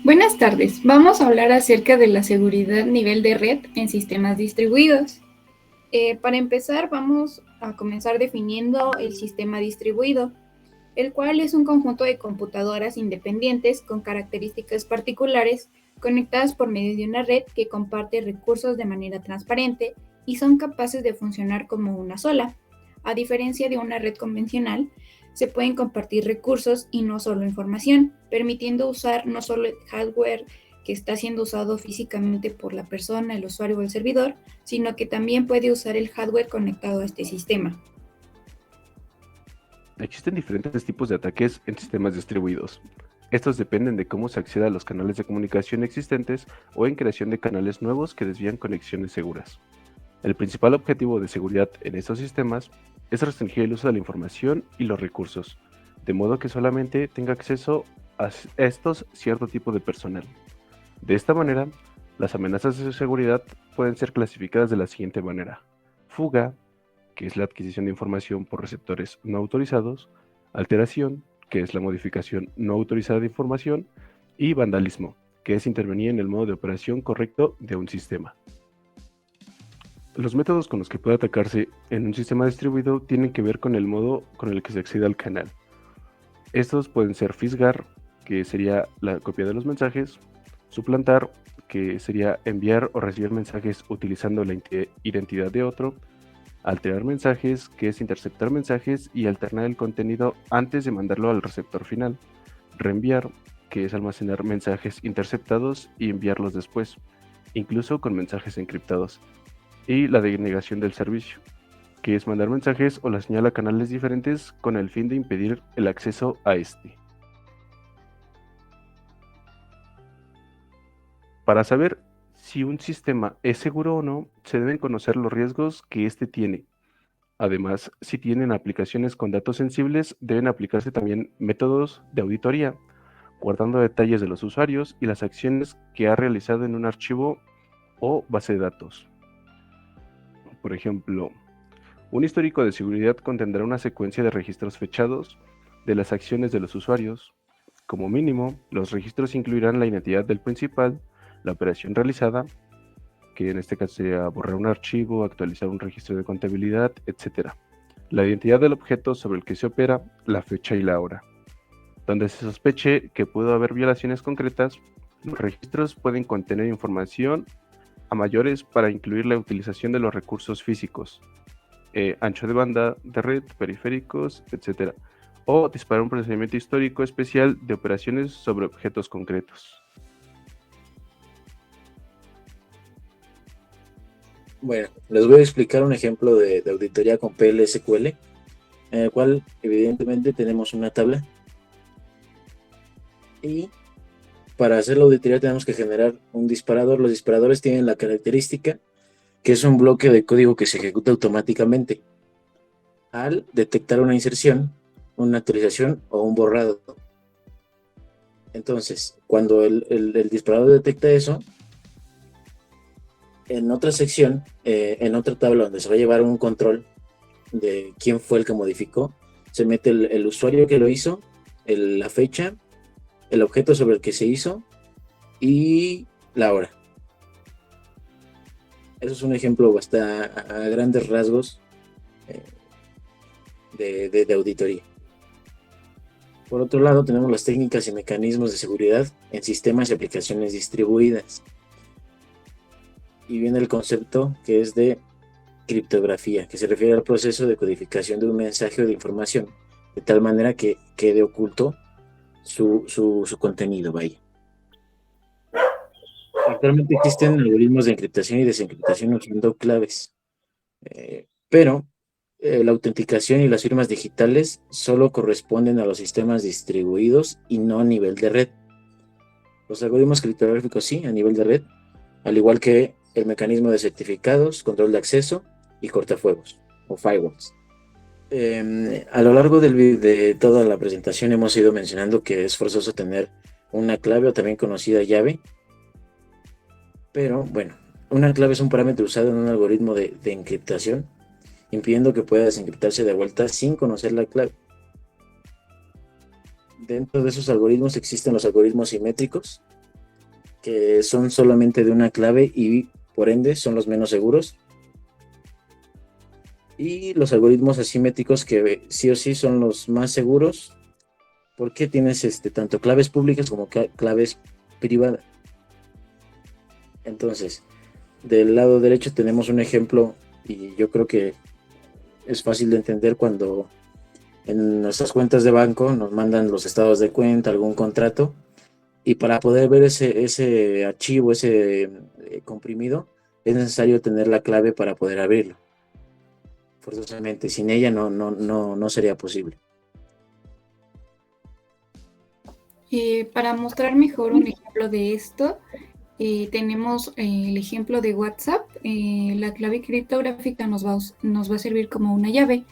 Buenas tardes, vamos a hablar acerca de la seguridad nivel de red en sistemas distribuidos. Para empezar, vamos a comenzar definiendo el sistema distribuido, el cual es un conjunto de computadoras independientes con características particulares conectadas por medio de una red que comparte recursos de manera transparente y son capaces de funcionar como una sola. A diferencia de una red convencional, se pueden compartir recursos y no solo información, permitiendo usar no solo el hardware que está siendo usado físicamente por la persona, el usuario o el servidor, sino que también puede usar el hardware conectado a este sistema. Existen diferentes tipos de ataques en sistemas distribuidos. Estos dependen de cómo se acceda a los canales de comunicación existentes o en creación de canales nuevos que desvían conexiones seguras. El principal objetivo de seguridad en estos sistemas es restringir el uso de la información y los recursos, de modo que solamente tenga acceso a estos cierto tipo de personal. De esta manera, las amenazas de su seguridad pueden ser clasificadas de la siguiente manera: fuga, que es la adquisición de información por receptores no autorizados; alteración, que es la modificación no autorizada de información; y vandalismo, que es intervenir en el modo de operación correcto de un sistema. Los métodos con los que puede atacarse en un sistema distribuido tienen que ver con el modo con el que se accede al canal. Estos pueden ser fisgar, que sería la copia de los mensajes; suplantar, que sería enviar o recibir mensajes utilizando la identidad de otro; alterar mensajes, que es interceptar mensajes y alternar el contenido antes de mandarlo al receptor final; reenviar, que es almacenar mensajes interceptados y enviarlos después, incluso con mensajes encriptados; y la denegación del servicio, que es mandar mensajes o la señal a canales diferentes con el fin de impedir el acceso a este. Para saber si un sistema es seguro o no, se deben conocer los riesgos que éste tiene. Además, si tienen aplicaciones con datos sensibles, deben aplicarse también métodos de auditoría, guardando detalles de los usuarios y las acciones que ha realizado en un archivo o base de datos. Por ejemplo, un histórico de seguridad contendrá una secuencia de registros fechados de las acciones de los usuarios. Como mínimo, los registros incluirán la identidad del principal, la operación realizada, que en este caso sería borrar un archivo, actualizar un registro de contabilidad, etc. La identidad del objeto sobre el que se opera, la fecha y la hora. Donde se sospeche que pudo haber violaciones concretas, los registros pueden contener información a mayores para incluir la utilización de los recursos físicos, ancho de banda de red, periféricos, etc. O disparar un procedimiento histórico especial de operaciones sobre objetos concretos. Bueno, les voy a explicar un ejemplo de auditoría con PL/SQL, en el cual evidentemente tenemos una tabla y para hacer la auditoría tenemos que generar un disparador. Los disparadores tienen la característica que es un bloque de código que se ejecuta automáticamente al detectar una inserción, una actualización o un borrado. Entonces, cuando el disparador detecta eso, en otra sección, en otra tabla donde se va a llevar un control de quién fue el que modificó, se mete el usuario que lo hizo, la fecha, el objeto sobre el que se hizo y la hora. Eso es un ejemplo bastante a grandes rasgos de auditoría. Por otro lado, tenemos las técnicas y mecanismos de seguridad en sistemas y aplicaciones distribuidas. Y viene el concepto que es de criptografía, que se refiere al proceso de codificación de un mensaje o de información, de tal manera que quede oculto su contenido, vaya. Actualmente existen algoritmos de encriptación y desencriptación usando claves, pero la autenticación y las firmas digitales solo corresponden a los sistemas distribuidos y no a nivel de red. Los algoritmos criptográficos sí, a nivel de red, al igual que el mecanismo de certificados, control de acceso y cortafuegos o firewalls. A lo largo de toda la presentación hemos ido mencionando que es forzoso tener una clave o también conocida llave, pero bueno, una clave es un parámetro usado en un algoritmo de encriptación, impidiendo que pueda desencriptarse de vuelta sin conocer la clave. Dentro de esos algoritmos existen los algoritmos simétricos, que son solamente de una clave y por ende son los menos seguros. Y los algoritmos asimétricos que sí o sí son los más seguros porque tienes tanto claves públicas como claves privadas. Entonces, del lado derecho tenemos un ejemplo y yo creo que es fácil de entender cuando en nuestras cuentas de banco nos mandan los estados de cuenta, algún contrato, y para poder ver ese archivo, ese comprimido, es necesario tener la clave para poder abrirlo. Forzosamente, sin ella no sería posible. Para mostrar mejor un ejemplo de esto, tenemos el ejemplo de WhatsApp. La clave criptográfica nos va a servir como una llave.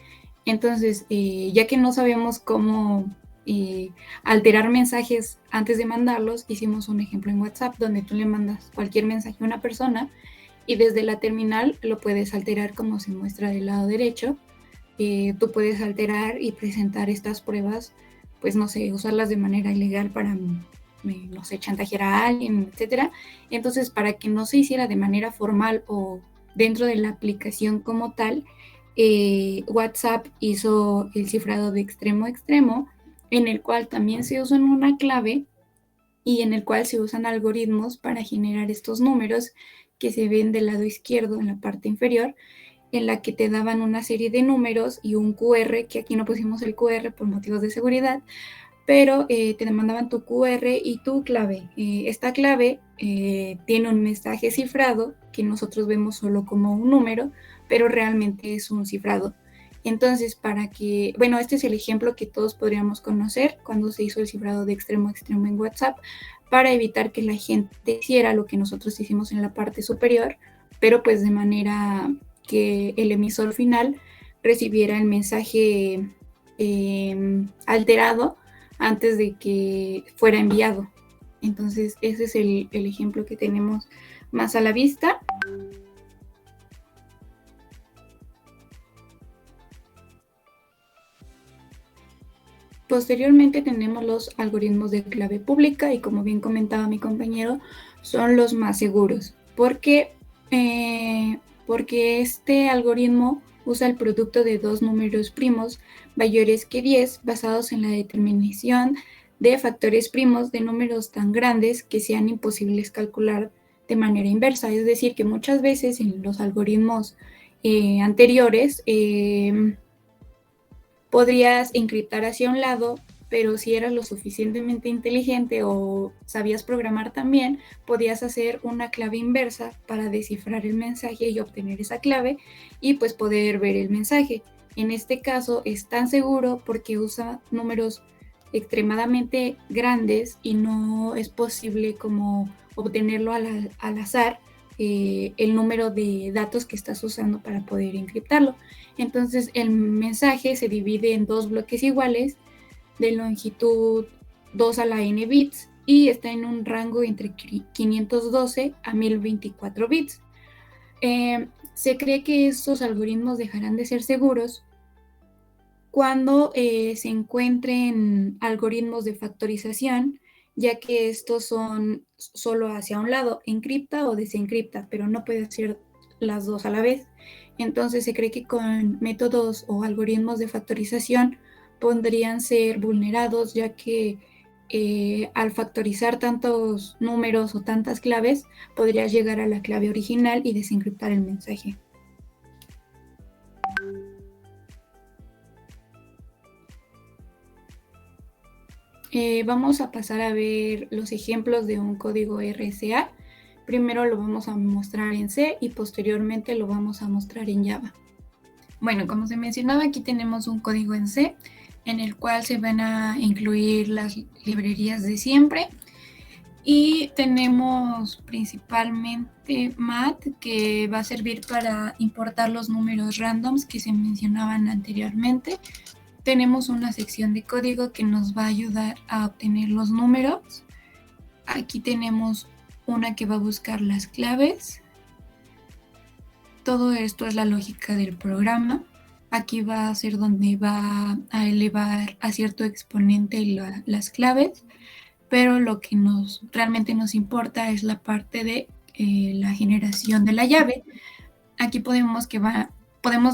Entonces, ya que no sabemos cómo alterar mensajes antes de mandarlos, hicimos un ejemplo en WhatsApp donde tú le mandas cualquier mensaje a una persona y desde la terminal lo puedes alterar como se muestra del lado derecho. Tú puedes alterar y presentar estas pruebas, pues no sé, usarlas de manera ilegal para, no sé, chantajear a alguien, etcétera. Entonces, para que no se hiciera de manera formal o dentro de la aplicación como tal, WhatsApp hizo el cifrado de extremo a extremo, en el cual también se usa una clave y en el cual se usan algoritmos para generar estos números que se ven del lado izquierdo en la parte inferior, en la que te daban una serie de números y un QR, que aquí no pusimos el QR por motivos de seguridad, pero te demandaban tu QR y tu clave. Esta clave tiene un mensaje cifrado que nosotros vemos solo como un número, pero realmente es un cifrado. Entonces, bueno, este es el ejemplo que todos podríamos conocer cuando se hizo el cifrado de extremo a extremo en WhatsApp, para evitar que la gente hiciera lo que nosotros hicimos en la parte superior, pero pues de manera que el emisor final recibiera el mensaje alterado antes de que fuera enviado. Entonces, ese es el ejemplo que tenemos más a la vista. Posteriormente tenemos los algoritmos de clave pública y, como bien comentaba mi compañero, son los más seguros. Porque este algoritmo usa el producto de dos números primos mayores que 10 basados en la determinación de factores primos de números tan grandes que sean imposibles calcular de manera inversa. Es decir, que muchas veces en los algoritmos anteriores podrías encriptar hacia un lado, pero si eras lo suficientemente inteligente o sabías programar también, podías hacer una clave inversa para descifrar el mensaje y obtener esa clave y pues poder ver el mensaje. En este caso es tan seguro porque usa números extremadamente grandes y no es posible como obtenerlo al azar, el número de datos que estás usando para poder encriptarlo. Entonces el mensaje se divide en dos bloques iguales de longitud 2 a la n bits y está en un rango entre 512 a 1024 bits. Se cree que estos algoritmos dejarán de ser seguros cuando se encuentren algoritmos de factorización, ya que estos son solo hacia un lado, encripta o desencripta, pero no puede ser las dos a la vez. Entonces se cree que con métodos o algoritmos de factorización podrían ser vulnerados, ya que al factorizar tantos números o tantas claves, podrías llegar a la clave original y desencriptar el mensaje. Vamos a pasar a ver los ejemplos de un código RSA. Primero lo vamos a mostrar en C y posteriormente lo vamos a mostrar en Java. Bueno, como se mencionaba, aquí tenemos un código en C en el cual se van a incluir las librerías de siempre. Y tenemos principalmente mat, que va a servir para importar los números randoms que se mencionaban anteriormente. Tenemos una sección de código que nos va a ayudar a obtener los números. Aquí tenemos una que va a buscar las claves. Todo esto es la lógica del programa. Aquí va a ser donde va a elevar a cierto exponente las claves. pero lo que realmente nos importa es la parte de la generación de la llave. Aquí podemos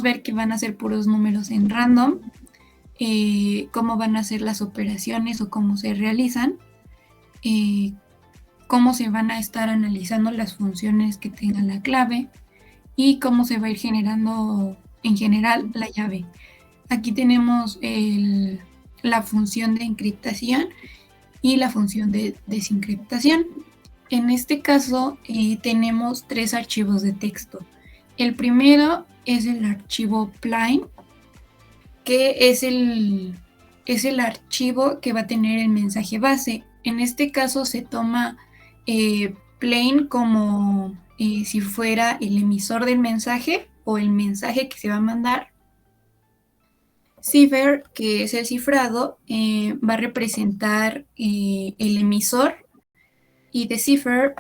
ver que van a ser puros números en random, cómo van a ser las operaciones o cómo se realizan, cómo se van a estar analizando las funciones que tenga la clave y cómo se va a ir generando en general la llave. Aquí tenemos la función de encriptación y la función de desencriptación. En este caso tenemos 3 archivos de texto. El primero es el archivo plain, que es el archivo que va a tener el mensaje base. En este caso se toma plain como si fuera el emisor del mensaje o el mensaje que se va a mandar. Cipher, que es el cifrado, va a representar el emisor, y decipher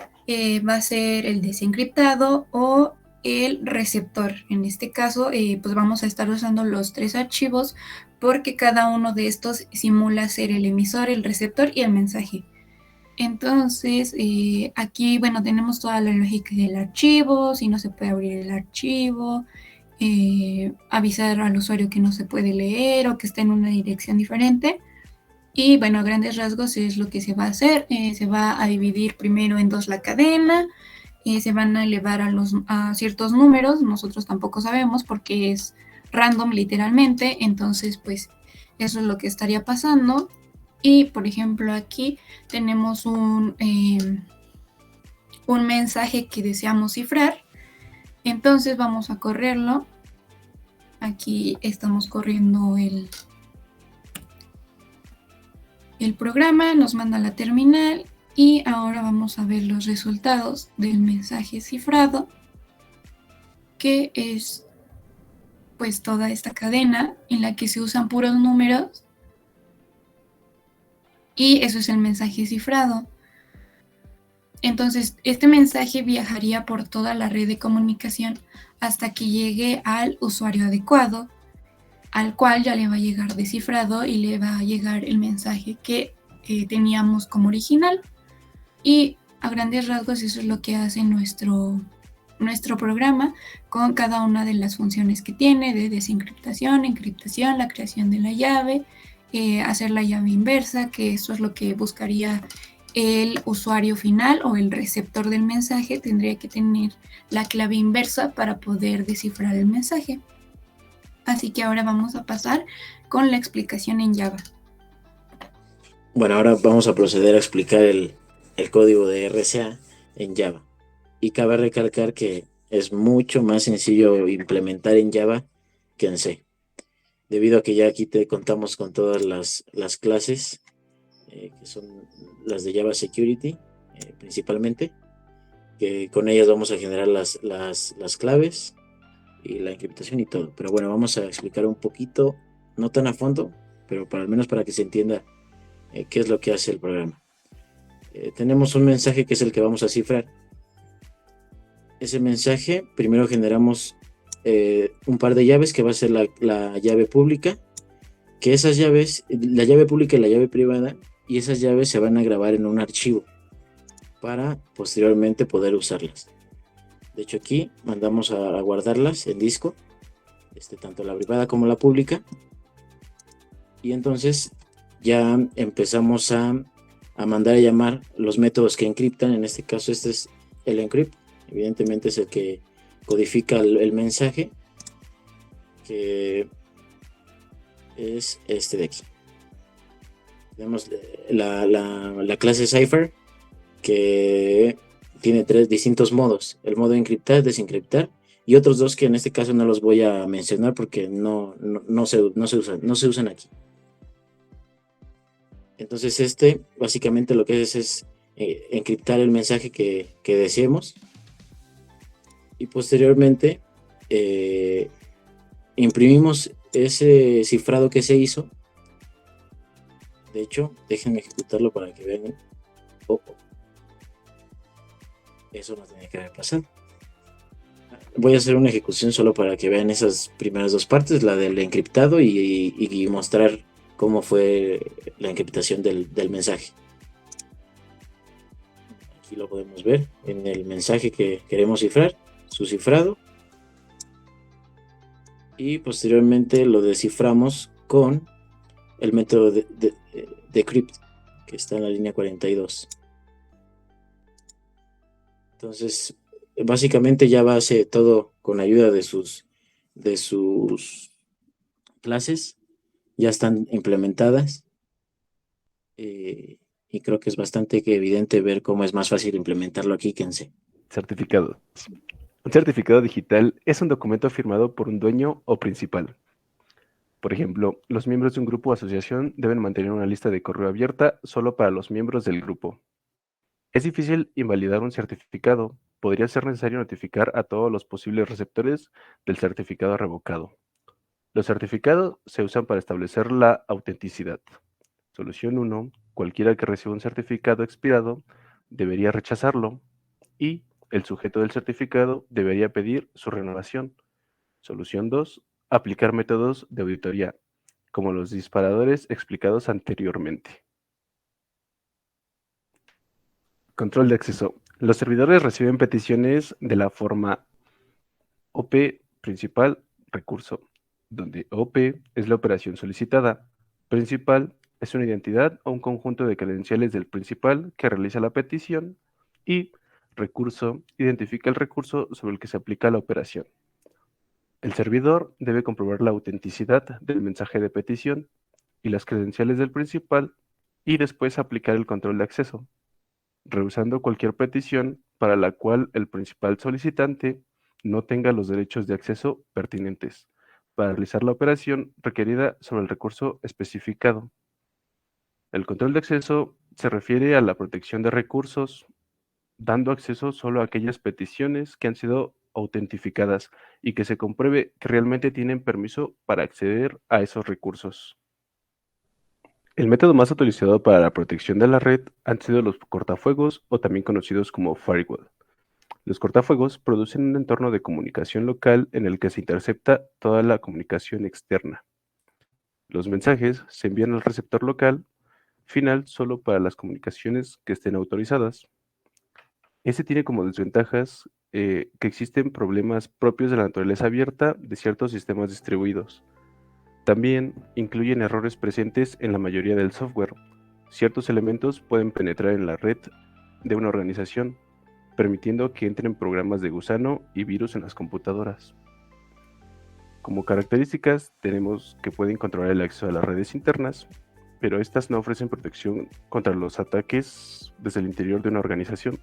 va a ser el desencriptado o el receptor. En este caso, pues vamos a estar usando los 3 archivos porque cada uno de estos simula ser el emisor, el receptor y el mensaje. Entonces, aquí, bueno, tenemos toda la lógica del archivo, si no se puede abrir el archivo, avisar al usuario que no se puede leer o que está en una dirección diferente. Y bueno, a grandes rasgos es lo que se va a hacer. Se va a dividir primero en 2 la cadena, se van a elevar a ciertos números, nosotros tampoco sabemos porque es random literalmente, entonces pues eso es lo que estaría pasando. Y por ejemplo aquí tenemos un mensaje que deseamos cifrar, entonces vamos a correrlo. Aquí estamos corriendo el programa, nos manda a la terminal y ahora vamos a ver los resultados del mensaje cifrado, que es pues toda esta cadena en la que se usan puros números, y eso es el mensaje cifrado. Entonces este mensaje viajaría por toda la red de comunicación hasta que llegue al usuario adecuado, al cual ya le va a llegar descifrado y le va a llegar el mensaje que teníamos como original. Y a grandes rasgos eso es lo que hace nuestro programa con cada una de las funciones que tiene, de desencriptación, encriptación, la creación de la llave, hacer la llave inversa, que eso es lo que buscaría el usuario final o el receptor del mensaje. Tendría que tener la clave inversa para poder descifrar el mensaje. Así que ahora vamos a pasar con la explicación en Java. Bueno, ahora vamos a proceder a explicar el código de RSA en Java. Y cabe recalcar que es mucho más sencillo implementar en Java que en C, debido a que ya aquí te contamos con todas las clases, que son las de Java Security, principalmente, que con ellas vamos a generar las claves y la encriptación y todo. Pero bueno, vamos a explicar un poquito, no tan a fondo, pero al menos para que se entienda qué es lo que hace el programa. Tenemos un mensaje que es el que vamos a cifrar. Ese mensaje, primero generamos un par de llaves que va a ser la llave pública, que esas llaves, la llave pública y la llave privada, y esas llaves se van a grabar en un archivo para posteriormente poder usarlas. De hecho, aquí mandamos a guardarlas en disco, tanto la privada como la pública, y entonces ya empezamos a mandar a llamar los métodos que encriptan. En este caso, este es el encrypt, evidentemente es el que codifica el mensaje, que es este de aquí. Tenemos la clase Cipher, que tiene 3 distintos modos: el modo encriptar, desencriptar, y otros 2 que en este caso no los voy a mencionar porque no se usan aquí. Entonces básicamente lo que es encriptar el mensaje que deseemos, y posteriormente imprimimos ese cifrado que se hizo. De hecho, déjenme ejecutarlo para que vean. Eso no tenía que haber pasado. Voy a hacer una ejecución solo para que vean esas primeras 2 partes, la del encriptado y mostrar cómo fue la encriptación del mensaje. Aquí lo podemos ver en el mensaje que queremos cifrar, su cifrado. Y posteriormente lo desciframos con el método de decrypt, que está en la línea 42. Entonces, básicamente ya va a hacer todo con ayuda de sus clases, ya están implementadas. Y creo que es bastante evidente ver cómo es más fácil implementarlo aquí que en C. Certificado. Un certificado digital es un documento firmado por un dueño o principal. Por ejemplo, los miembros de un grupo o asociación deben mantener una lista de correo abierta solo para los miembros del grupo. Es difícil invalidar un certificado. Podría ser necesario notificar a todos los posibles receptores del certificado revocado. Los certificados se usan para establecer la autenticidad. Solución 1. Cualquiera que reciba un certificado expirado debería rechazarlo y el sujeto del certificado debería pedir su renovación. Solución 2. Aplicar métodos de auditoría, como los disparadores explicados anteriormente. Control de acceso. Los servidores reciben peticiones de la forma OP principal recurso, donde OP es la operación solicitada. Principal es una identidad o un conjunto de credenciales del principal que realiza la petición y recurso identifica el recurso sobre el que se aplica la operación. El servidor debe comprobar la autenticidad del mensaje de petición y las credenciales del principal y después aplicar el control de acceso, rehusando cualquier petición para la cual el principal solicitante no tenga los derechos de acceso pertinentes para realizar la operación requerida sobre el recurso especificado. El control de acceso se refiere a la protección de recursos, dando acceso solo a aquellas peticiones que han sido autentificadas y que se compruebe que realmente tienen permiso para acceder a esos recursos. El método más utilizado para la protección de la red han sido los cortafuegos o también conocidos como firewall. Los cortafuegos producen un entorno de comunicación local en el que se intercepta toda la comunicación externa. Los mensajes se envían al receptor local final solo para las comunicaciones que estén autorizadas. Este tiene como desventajas que existen problemas propios de la naturaleza abierta de ciertos sistemas distribuidos. También incluyen errores presentes en la mayoría del software. Ciertos elementos pueden penetrar en la red de una organización, permitiendo que entren programas de gusano y virus en las computadoras. Como características, tenemos que pueden controlar el acceso a las redes internas, pero estas no ofrecen protección contra los ataques desde el interior de una organización.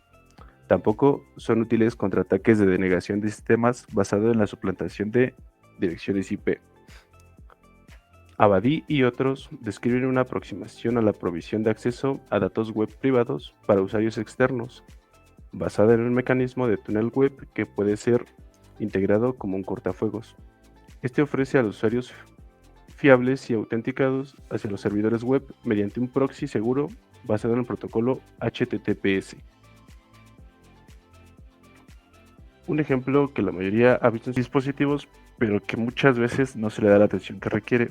Tampoco son útiles contra ataques de denegación de sistemas basado en la suplantación de direcciones IP. Abadí y otros describen una aproximación a la provisión de acceso a datos web privados para usuarios externos, basada en un mecanismo de túnel web que puede ser integrado como un cortafuegos. Este ofrece a los usuarios fiables y autenticados hacia los servidores web mediante un proxy seguro basado en el protocolo HTTPS. Un ejemplo que la mayoría ha visto en sus dispositivos, pero que muchas veces no se le da la atención que requiere.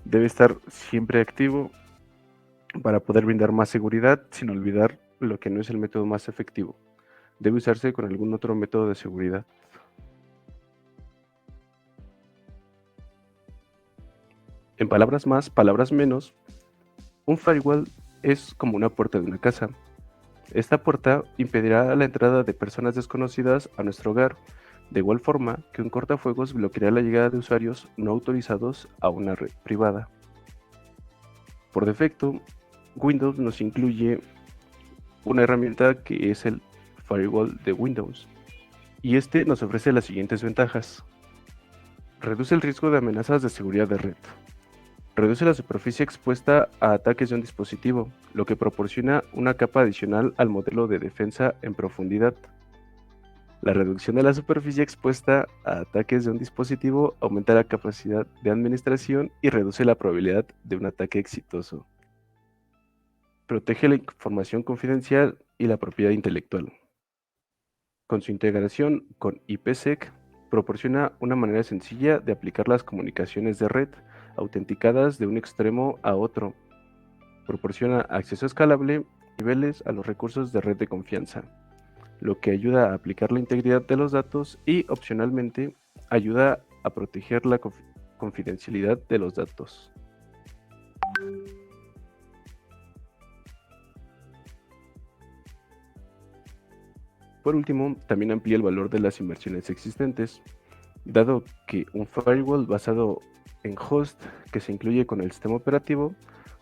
Debe estar siempre activo para poder brindar más seguridad sin olvidar lo que no es el método más efectivo. Debe usarse con algún otro método de seguridad. En palabras más, palabras menos, un firewall es como una puerta de una casa. Esta puerta impedirá la entrada de personas desconocidas a nuestro hogar, de igual forma que un cortafuegos bloqueará la llegada de usuarios no autorizados a una red privada. Por defecto, Windows nos incluye una herramienta que es el Firewall de Windows, y este nos ofrece las siguientes ventajas. Reduce el riesgo de amenazas de seguridad de red. Reduce la superficie expuesta a ataques de un dispositivo, lo que proporciona una capa adicional al modelo de defensa en profundidad. La reducción de la superficie expuesta a ataques de un dispositivo aumenta la capacidad de administración y reduce la probabilidad de un ataque exitoso. Protege la información confidencial y la propiedad intelectual. Con su integración con IPsec, proporciona una manera sencilla de aplicar las comunicaciones de red autenticadas de un extremo a otro. Proporciona acceso escalable niveles a los recursos de red de confianza, lo que ayuda a aplicar la integridad de los datos y, opcionalmente, ayuda a proteger la confidencialidad de los datos. Por último, también amplía el valor de las inversiones existentes, dado que un firewall basado en host que se incluye con el sistema operativo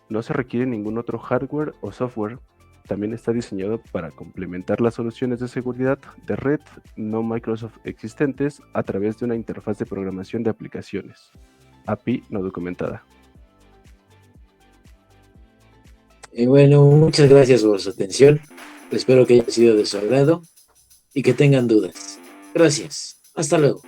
no se requiere ningún otro hardware o software. También está diseñado para complementar las soluciones de seguridad de red no Microsoft existentes a través de una interfaz de programación de aplicaciones, API no documentada. Y bueno, muchas gracias por su atención. Espero que haya sido de su agrado y que tengan dudas. Gracias. Hasta luego.